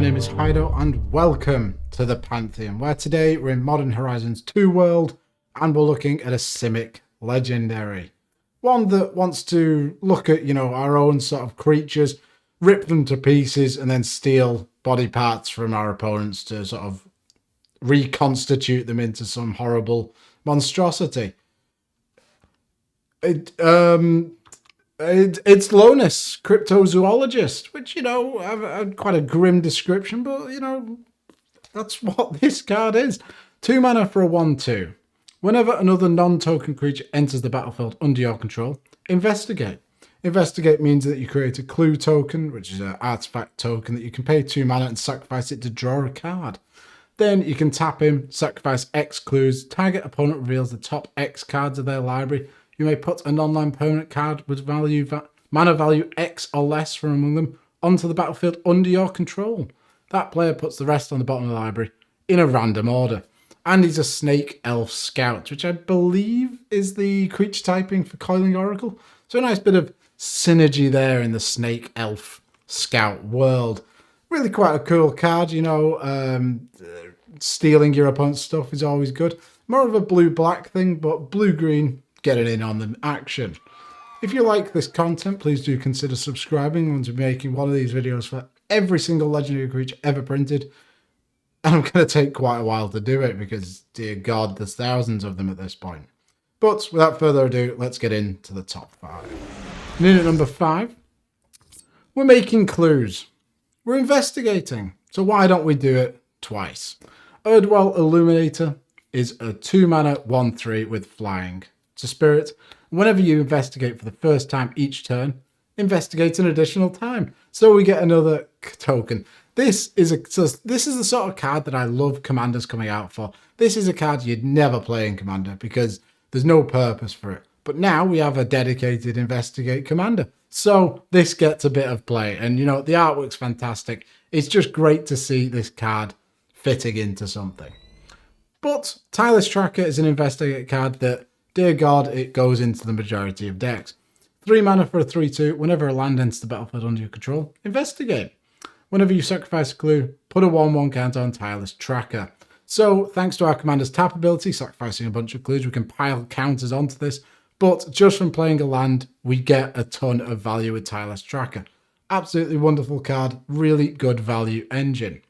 my name is Hido and welcome to the Pantheon, where today we're in Modern Horizons 2 world and we're looking at a Simic legendary. One that wants to look at, our own sort of creatures, rip them to pieces and then steal body parts from our opponents to sort of reconstitute them into some horrible monstrosity. It's Lonis, Cryptozoologist, which, I've quite a grim description, but, that's what this card is. 2 mana for a 1/2. Whenever another non-token creature enters the battlefield under your control, investigate. Investigate means that you create a clue token, which is an artifact token that you can pay 2 mana and sacrifice it to draw a card. Then you can tap him, sacrifice X clues, target opponent reveals the top X cards of their library. You may put a non-land permanent card with mana value X or less from among them onto the battlefield under your control. That player puts the rest on the bottom of the library in a random order. And he's a Snake Elf Scout, which I believe is the creature typing for Coiling Oracle. So a nice bit of synergy there in the Snake Elf Scout world. Really quite a cool card, stealing your opponent's stuff is always good. More of a blue-black thing, but blue-green, getting in on the action. If you like this content, please do consider subscribing. I'm going to be making one of these videos for every single legendary creature ever printed. And I'm going to take quite a while to do it because, dear God, there's thousands of them at this point. But without further ado, let's get into the top 5. And in at number 5, we're making clues. We're investigating. So why don't we do it twice? Erdwell Illuminator is a 2 mana 1/3 with flying. It's a spirit. Whenever you investigate for the first time each turn, investigate an additional time. So we get another token. This is the sort of card that I love Commanders coming out for. This is a card you'd never play in Commander because there's no purpose for it. But now we have a dedicated Investigate Commander. So this gets a bit of play. And, the artwork's fantastic. It's just great to see this card fitting into something. But Tireless Tracker is an Investigate card that, dear God, it goes into the majority of decks. 3 mana for a 3/2. Whenever a land enters the battlefield under your control, investigate. Whenever you sacrifice a clue, put a 1/1 counter on Tireless Tracker. So, thanks to our commander's tap ability, sacrificing a bunch of clues, we can pile counters onto this. But just from playing a land, we get a ton of value with Tireless Tracker. Absolutely wonderful card, really good value engine.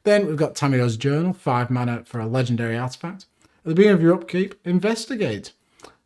Then we've got Tamiyo's Journal, 5 mana for a legendary artifact. At the beginning of your upkeep, investigate.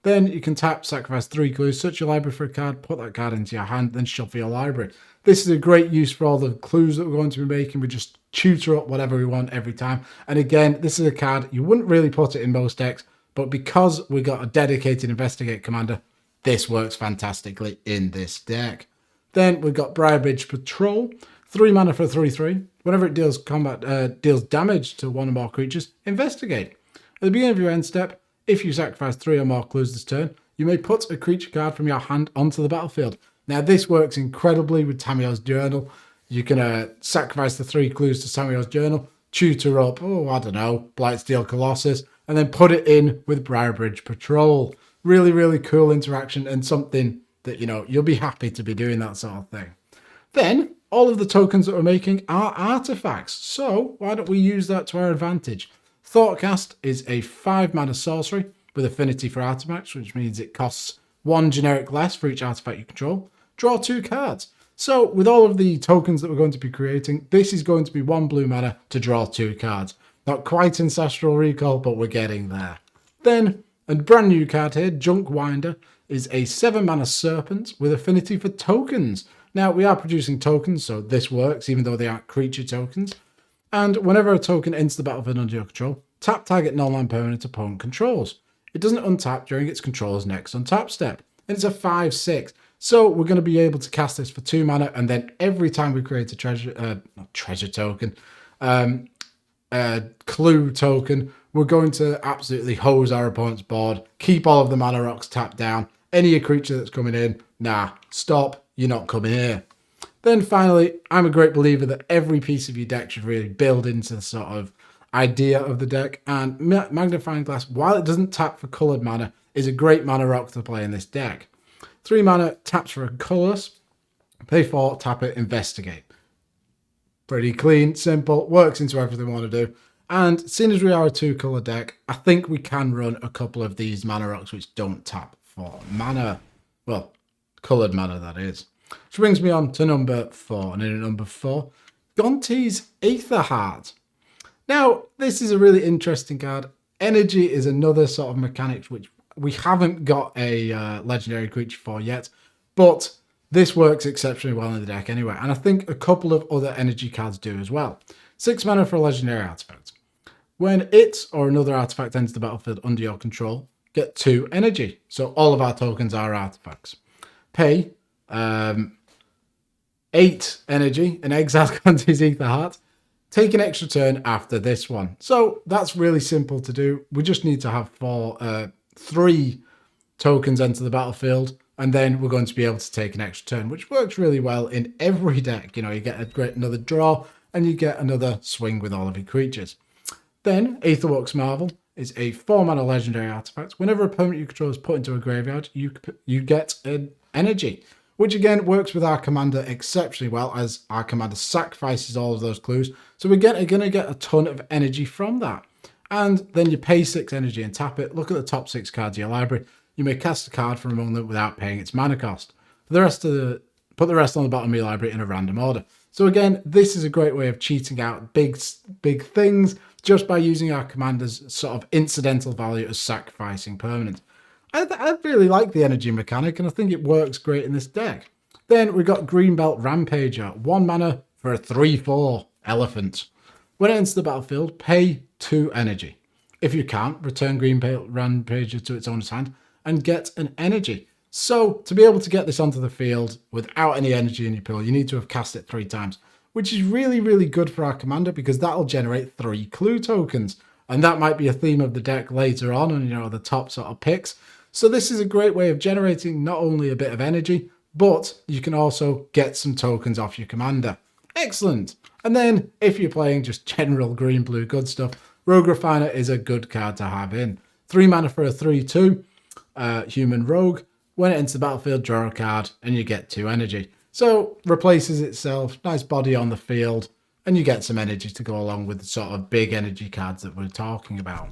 Then you can tap, sacrifice 3 clues, search your library for a card, put that card into your hand, then shuffle your library. This is a great use for all the clues that we're going to be making. We just tutor up whatever we want every time. And again, this is a card, you wouldn't really put it in most decks, but because we got a dedicated Investigate Commander, this works fantastically in this deck. Then we've got Briarbridge Patrol, 3 mana for a 3/3. Whenever it deals damage to one or more creatures, investigate. At the beginning of your end step, if you sacrifice 3 or more clues this turn, you may put a creature card from your hand onto the battlefield. Now, this works incredibly with Tamiyo's Journal. You can sacrifice the 3 clues to Tamiyo's Journal, tutor up, Blightsteel Colossus, and then put it in with Briarbridge Patrol. Really, really cool interaction and something that, you'll be happy to be doing that sort of thing. Then, all of the tokens that we're making are artifacts. So, why don't we use that to our advantage? Thoughtcast is a 5 mana sorcery with affinity for artifacts, which means it costs 1 generic less for each artifact you control. Draw 2 cards. So with all of the tokens that we're going to be creating, this is going to be 1 blue mana to draw 2 cards. Not quite Ancestral Recall, but we're getting there. Then, a brand new card here, Junkwinder, is a 7 mana serpent with affinity for tokens. Now, we are producing tokens, so this works, even though they aren't creature tokens. And whenever a token enters the battlefield under your control, tap target non-land permanent opponent controls. It doesn't untap during its controller's next untap step. And it's a 5/6. So we're going to be able to cast this for 2 mana, and then every time we create a clue token, we're going to absolutely hose our opponent's board, keep all of the mana rocks tapped down. Any creature that's coming in, nah, stop, you're not coming here. Then finally, I'm a great believer that every piece of your deck should really build into the sort of idea of the deck. And Magnifying Glass, while it doesn't tap for coloured mana, is a great mana rock to play in this deck. 3 mana, taps for a colourless, pay 4, tap it, investigate. Pretty clean, simple, works into everything we want to do. And seeing as we are a 2-colour deck, I think we can run a couple of these mana rocks which don't tap for mana. Well, coloured mana, that is. Which brings me on to number 4. And in at number 4, Gonti's Aether Heart. Now, this is a really interesting card. Energy is another sort of mechanic which we haven't got a legendary creature for yet. But this works exceptionally well in the deck anyway. And I think a couple of other energy cards do as well. 6 mana for a legendary artifact. When it or another artifact enters the battlefield under your control, get 2 energy. So all of our tokens are artifacts. Pay 8 energy and exile Gonti's Aether Heart. Take an extra turn after this one. So that's really simple to do. We just need to have 3 tokens enter the battlefield, and then we're going to be able to take an extra turn, which works really well in every deck. You know, you get another draw, and you get another swing with all of your creatures. Then, Aetherwalk's Marvel is a 4-mana legendary artifact. Whenever a opponent you control is put into a graveyard, you get an energy, which again works with our commander exceptionally well, as our commander sacrifices all of those clues. So we're going to get a ton of energy from that. And then you pay 6 energy and tap it. Look at the top 6 cards of your library. You may cast a card from among them without paying its mana cost. For the rest put the rest on the bottom of your library in a random order. So again, this is a great way of cheating out big things just by using our commander's sort of incidental value as sacrificing permanent. I really like the energy mechanic, and I think it works great in this deck. Then we've got Greenbelt Rampager, 1 mana for a 3/4 elephant. When it enters the battlefield, pay 2 energy. If you can't, return Greenbelt Rampager to its owner's hand and get an energy. So to be able to get this onto the field without any energy in your pool, you need to have cast it 3 times, which is really, really good for our commander because that'll generate 3 clue tokens. And that might be a theme of the deck later on, and the top sort of picks. So this is a great way of generating not only a bit of energy, but you can also get some tokens off your commander. Excellent. And then if you're playing just general green, blue, good stuff, Rogue Refiner is a good card to have in. 3 mana for a 3/2 human rogue. When it enters the battlefield, draw a card and you get 2 energy. So replaces itself, nice body on the field, and you get some energy to go along with the sort of big energy cards that we're talking about.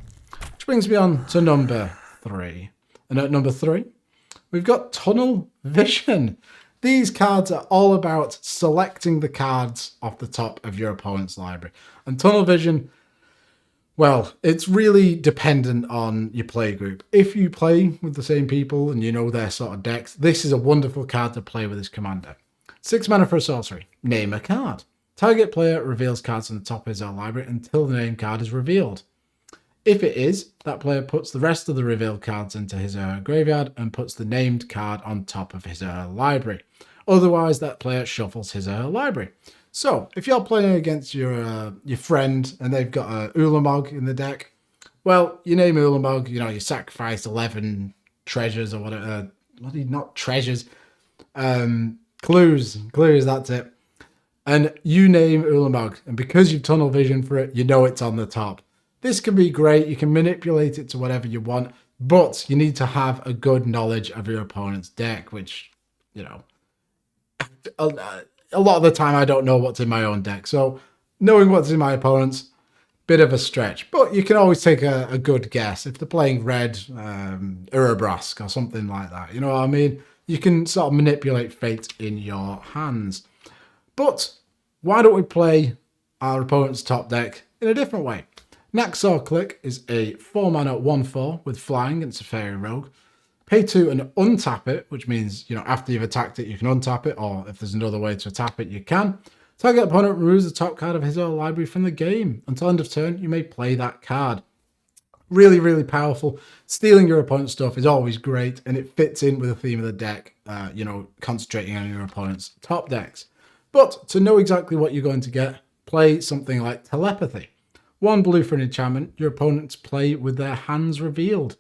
Which brings me on to number 3. And at number 3, we've got Tunnel Vision. These cards are all about selecting the cards off the top of your opponent's library. And Tunnel Vision, well, it's really dependent on your play group. If you play with the same people and you know their sort of decks, this is a wonderful card to play with as commander. 6 mana for a sorcery. Name a card. Target player reveals cards on the top of his or her library until the named card is revealed. If it is, that player puts the rest of the revealed cards into his or her graveyard and puts the named card on top of his or her library. Otherwise, that player shuffles his or her library. So, if you're playing against your friend and they've got a Ulamog in the deck, well, you name Ulamog, you sacrifice 11 treasures or whatever. Not treasures. Clues, that's it. And you name Ulamog, and because you've tunnel vision for it, it's on the top. This can be great. You can manipulate it to whatever you want, but you need to have a good knowledge of your opponent's deck, which, a lot of the time I don't know what's in my own deck. So knowing what's in my opponent's, bit of a stretch, but you can always take a good guess. If they're playing red, Urabrask or something like that, you know what I mean? You can sort of manipulate fate in your hands. But why don't we play our opponent's top deck in a different way? Naxor Click is a 4 mana 1/4 with flying and it's a fairy rogue. Pay 2 and untap it, which means, after you've attacked it, you can untap it, or if there's another way to tap it, you can. Target opponent removes the top card of his or her library from the game. Until end of turn, you may play that card. Really, really powerful. Stealing your opponent's stuff is always great, and it fits in with the theme of the deck, concentrating on your opponent's top decks. But to know exactly what you're going to get, play something like Telepathy. 1 blue for an enchantment, your opponents play with their hands revealed.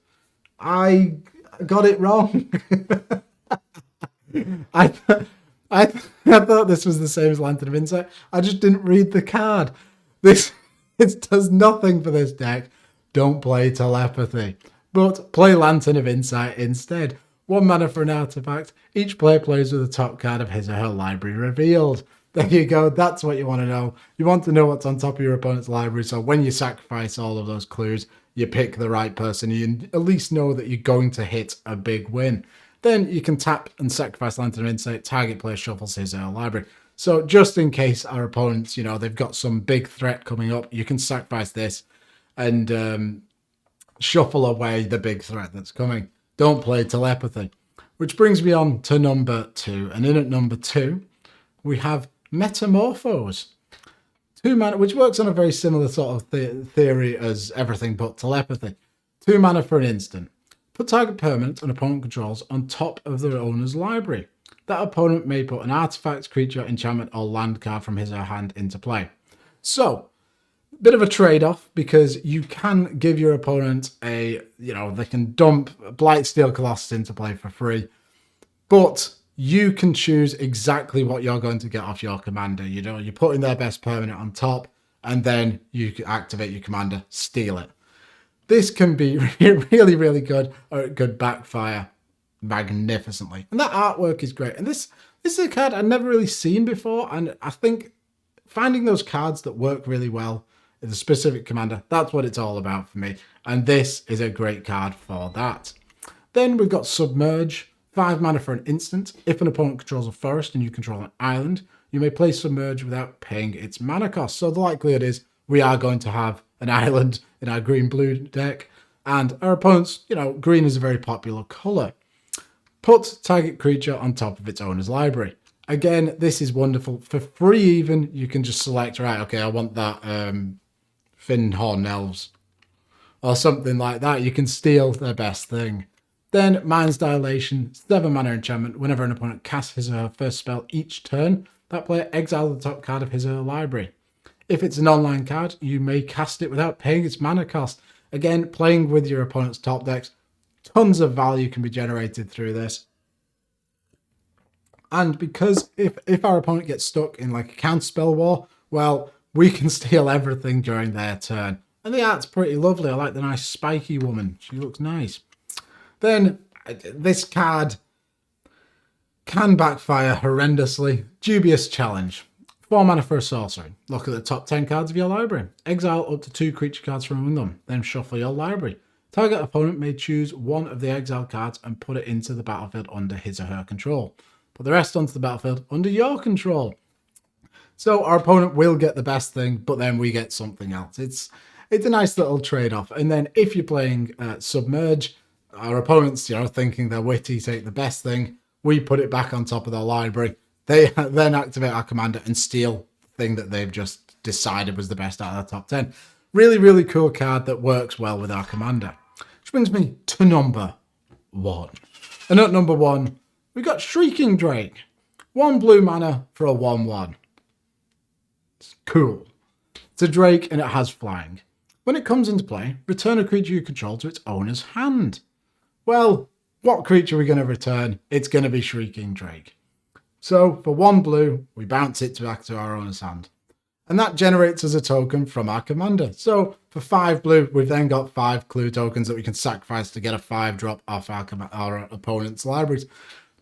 I got it wrong. I thought this was the same as Lantern of Insight. I just didn't read the card. It does nothing for this deck. Don't play Telepathy, but play Lantern of Insight instead. 1 mana for an artifact. Each player plays with the top card of his or her library revealed. There you go. That's what you want to know. You want to know what's on top of your opponent's library. So when you sacrifice all of those clues, you pick the right person. You at least know that you're going to hit a big win. Then you can tap and sacrifice Lantern of Insight. Target player shuffles his library. So just in case our opponents, they've got some big threat coming up, you can sacrifice this and shuffle away the big threat that's coming. Don't play telepathy. Which brings me on to number 2. And in at number 2, we have Metamorphosis. 2 mana, which works on a very similar sort of theory as everything but telepathy. 2 mana for an instant. Put target permanent an opponent controls on top of their owner's library. That opponent may put an artifact, creature, enchantment, or land card from his or her hand into play. So, bit of a trade-off, because you can give your opponent they can dump Blightsteel Colossus into play for free, but you can choose exactly what you're going to get off your commander. You're putting their best permanent on top, and then you can activate your commander, steal it. This can be really, really good, or it could backfire magnificently. And that artwork is great. And this is a card I've never really seen before, and I think finding those cards that work really well in a specific commander, that's what it's all about for me. And this is a great card for that. Then we've got Submerge. 5 mana for an instant. If an opponent controls a forest and you control an island, you may play Submerge without paying its mana cost. So the likelihood is we are going to have an island in our green-blue deck, and our opponents, green is a very popular colour. Put target creature on top of its owner's library. Again, this is wonderful. For free even, you can just select, right, okay, I want that Finhorn Elves or something like that. You can steal their best thing. Then Mind's Dilation, 7 mana enchantment. Whenever an opponent casts his or her first spell each turn, that player exiles the top card of his or her library. If it's an online card, you may cast it without paying its mana cost. Again, playing with your opponent's top decks, tons of value can be generated through this. And because if our opponent gets stuck in like a counterspell war, well, we can steal everything during their turn. And the art's pretty lovely. I like the nice spiky woman. She looks nice. Then this card can backfire horrendously. Dubious Challenge. 4 mana for a sorcery. Look at the top 10 cards of your library. Exile up to 2 creature cards from among them. Then shuffle your library. Target opponent may choose one of the exile cards and put it into the battlefield under his or her control. Put the rest onto the battlefield under your control. So our opponent will get the best thing, but then we get something else. It's a nice little trade-off. And then if you're playing Submerge, our opponents, thinking they're witty, take the best thing. We put it back on top of their library. They then activate our commander and steal the thing that they've just decided was the best out of the top 10. Really, really cool card that works well with our commander. Which brings me to number 1. And at number 1, we got Shrieking Drake. 1 blue mana for a 1/1. It's cool. It's a Drake and it has flying. When it comes into play, return a creature you control to its owner's hand. Well, what creature are we going to return? It's going to be Shrieking Drake. So for 1 blue, we bounce it back to our owner's hand. And that generates us a token from our commander. So for 5 blue, we've then got 5 clue tokens that we can sacrifice to get a 5-drop off our opponent's libraries.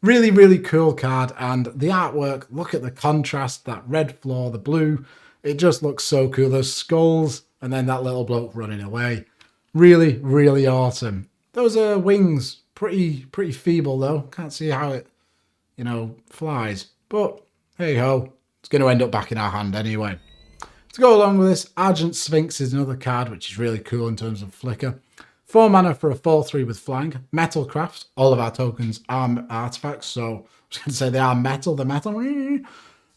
Really, really cool card. And the artwork, look at the contrast, that red floor, the blue. It just looks so cool. Those skulls and then that little bloke running away. Really, really awesome. Those wings, pretty feeble though. Can't see how it, flies. But hey ho, it's going to end up back in our hand anyway. To go along with this, Argent Sphinx is another card which is really cool in terms of flicker. 4 mana for a 4/3 with flying. Metalcraft. All of our tokens are artifacts, so I was going to say they are metal. They're metal. You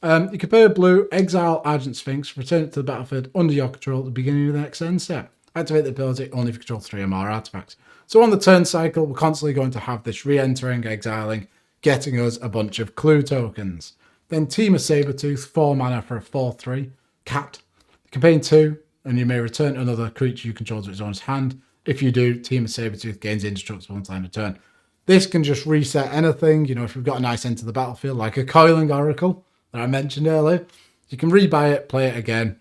can pay a blue, exile Argent Sphinx, return it to the battlefield under your control at the beginning of the next end step. Activate the ability only if you control 3 or more artifacts. So on the turn cycle, we're constantly going to have this re-entering, exiling, getting us a bunch of clue tokens. Then Team of Sabertooth, 4 mana for a 4/3. Cat. You can pay in 2, and you may return another creature you control to its owner's hand. If you do, Team of Sabertooth gains indestructible until end of turn. This can just reset anything. If we've got a nice end to the battlefield, like a Coiling Oracle that I mentioned earlier, you can rebuy it, play it again.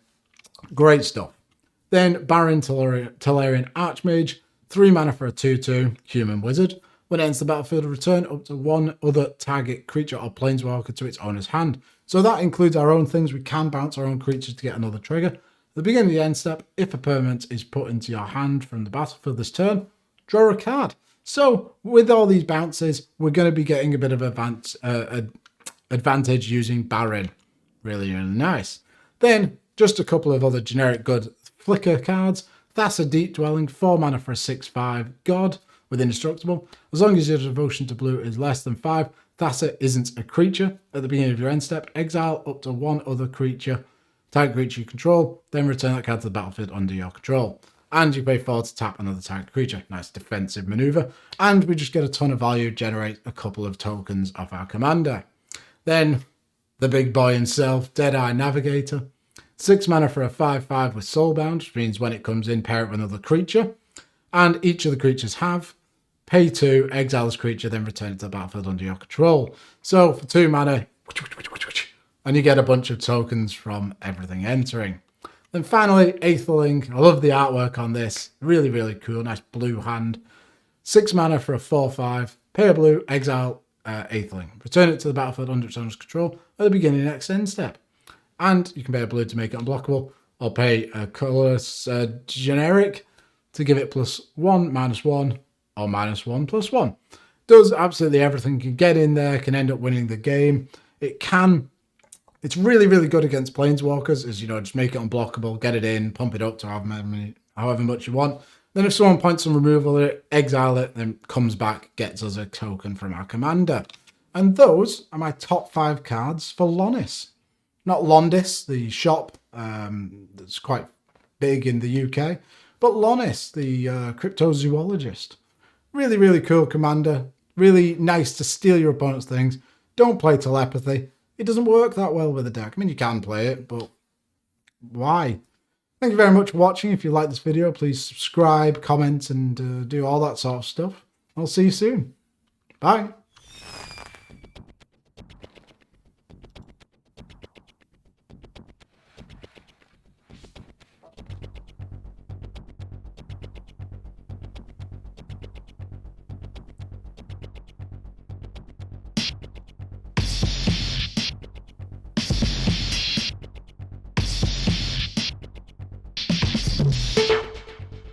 Great stuff. Then Baron Tolarian Archmage, 3 mana for a 2/2 human wizard. When it ends the battlefield, return up to 1 other target creature or planeswalker to its owner's hand. So that includes our own things. We can bounce our own creatures to get another trigger. At the beginning of the end step, if a permanent is put into your hand from the battlefield this turn, draw a card. So with all these bounces, we're going to be getting a bit of advantage using Baron. Really, really nice. Then just a couple of other generic good flicker cards. Thassa, Deep Dwelling, 4 mana for a 6/5 god with indestructible. As long as your devotion to blue is less than 5, Thassa isn't a creature. At the beginning of your end step, exile up to one other creature, target creature you control, then return that card to the battlefield under your control. And you pay 4 to tap another target creature. Nice defensive maneuver. And we just get a ton of value, generate a couple of tokens off our commander. Then the big boy himself, Deadeye Navigator. 6 mana for a 5/5 with Soulbound, which means when it comes in, pair it with another creature. And each of the creatures have pay 2, exile this creature, then return it to the battlefield under your control. So for 2 mana, and you get a bunch of tokens from everything entering. Then finally, Aetherling. I love the artwork on this. Really, really cool. Nice blue hand. 6 mana for a 4/5. Pay a blue, exile Aetherling. Return it to the battlefield under its owner's control at the beginning of the next end step. And you can pay a blue to make it unblockable, or pay a colorless generic to give it +1, -1, or -1, +1. Does absolutely everything. Can get in there, can end up winning the game. It's really, really good against planeswalkers, is, just make it unblockable, get it in, pump it up to however much you want. Then if someone points some removal at it, exile it, then comes back, gets us a token from our commander. And those are my top 5 cards for Lonis. Not Londis, the shop that's quite big in the UK, but Lonis, the Cryptozoologist. Really, really cool commander. Really nice to steal your opponent's things. Don't play Telepathy. It doesn't work that well with the deck. I mean, you can play it, but why? Thank you very much for watching. If you like this video, please subscribe, comment, and do all that sort of stuff. I'll see you soon. Bye.